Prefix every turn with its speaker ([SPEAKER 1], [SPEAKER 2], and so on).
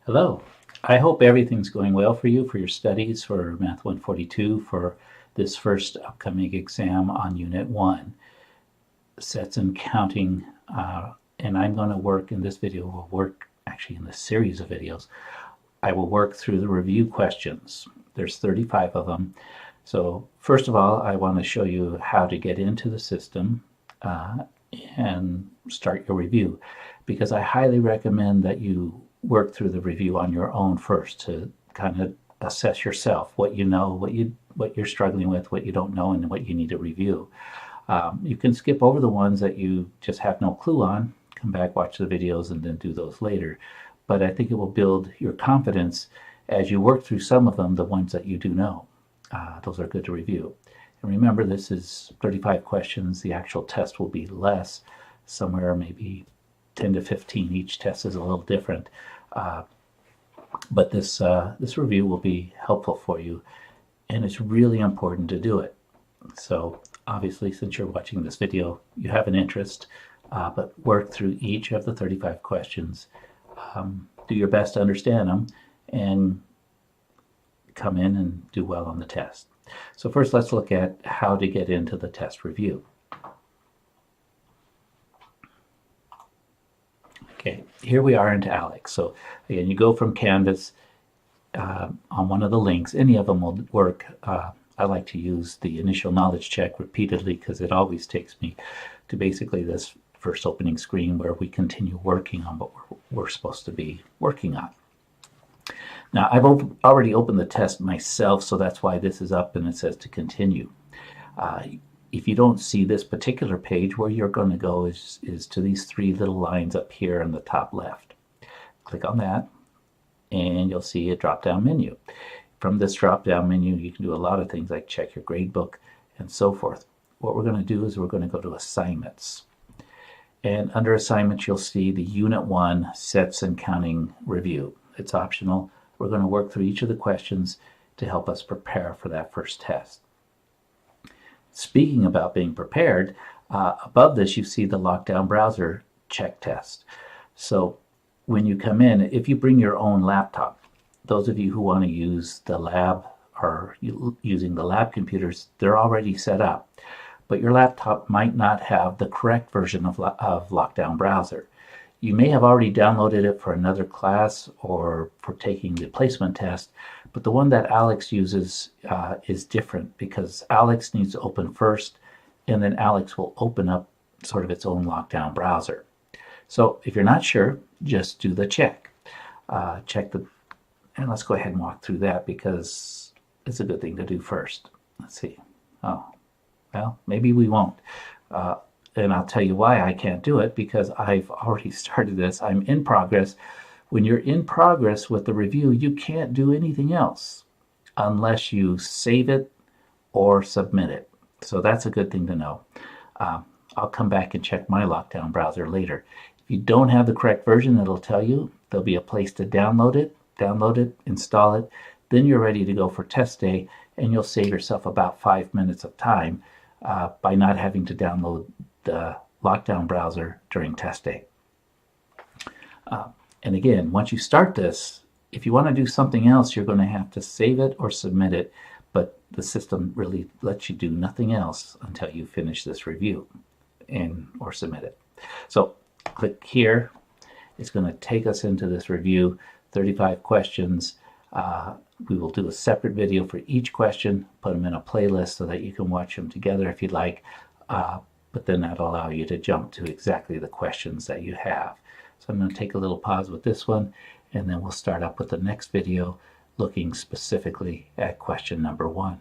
[SPEAKER 1] Hello. I hope everything's going well for you for your studies for Math 142 for this first upcoming exam on Unit 1, Sets and Counting. And I'm going to work in this video, actually in this series of videos, I will work through the review questions. There's 35 of them. So first of all, I want to show you how to get into the system and start your review, because I highly recommend that you work through the review on your own first to kind of assess yourself, what you know, what you're struggling with, what you don't know, and what you need to review. You can skip over the ones that you just have no clue on, come back, watch the videos, and then do those later. But I think it will build your confidence as you work through some of them, the ones that you do know. Those are good to review. And remember, this is 35 questions. The actual test will be less, somewhere maybe 10 to 15. Each test is a little different. But this review will be helpful for you, and it's really important to do it. So obviously, since you're watching this video, you have an interest, but work through each of the 35 questions. Do your best to understand them and come in and do well on the test. So first, let's look at how to get into the test review. Okay, here we are into ALEKS. So again, you go from Canvas on one of the links. Any of them will work. I like to use the initial knowledge check repeatedly because it always takes me to basically this first opening screen where we continue working on what we're supposed to be working on. Now, I've already opened the test myself, so that's why this is up and it says to continue. If you don't see this particular page, where you're going to go is to these three little lines up here in the top left. Click on that, and you'll see a drop-down menu. From this drop-down menu, you can do a lot of things like check your grade book and so forth. What we're going to do is we're going to go to Assignments. And under Assignments, you'll see the Unit 1 Sets and Counting Review. It's optional. We're going to work through each of the questions to help us prepare for that first test. Speaking about being prepared, above this you see the lockdown browser check test. So when you come in, if you bring your own laptop, those of you who want to use the lab or using the lab computers, they're already set up. But your laptop might not have the correct version of lockdown browser. You may have already downloaded it for another class or for taking the placement test, but the one that ALEKS uses is different, because ALEKS needs to open first, and then ALEKS will open up sort of its own lockdown browser. So if you're not sure, just do the check. And let's go ahead and walk through that, because it's a good thing to do first. Let's see. Oh, well, maybe we won't. And I'll tell you why I can't do it, because I've already started this. I'm in progress. When you're in progress with the review, you can't do anything else unless you save it or submit it. So that's a good thing to know. I'll come back and check my lockdown browser later. If you don't have the correct version, it'll tell you. There'll be a place to download it, install it. Then you're ready to go for test day, and you'll save yourself about 5 minutes of time by not having to download the lockdown browser during test day. And again, once you start this, if you want to do something else, you're going to have to save it or submit it, but the system really lets you do nothing else until you finish this review or submit it. So click here. It's going to take us into this review, 35 questions. We will do a separate video for each question, put them in a playlist so that you can watch them together if you'd like. But then that'll allow you to jump to exactly the questions that you have. So I'm going to take a little pause with this one, and then we'll start up with the next video looking specifically at question number 1.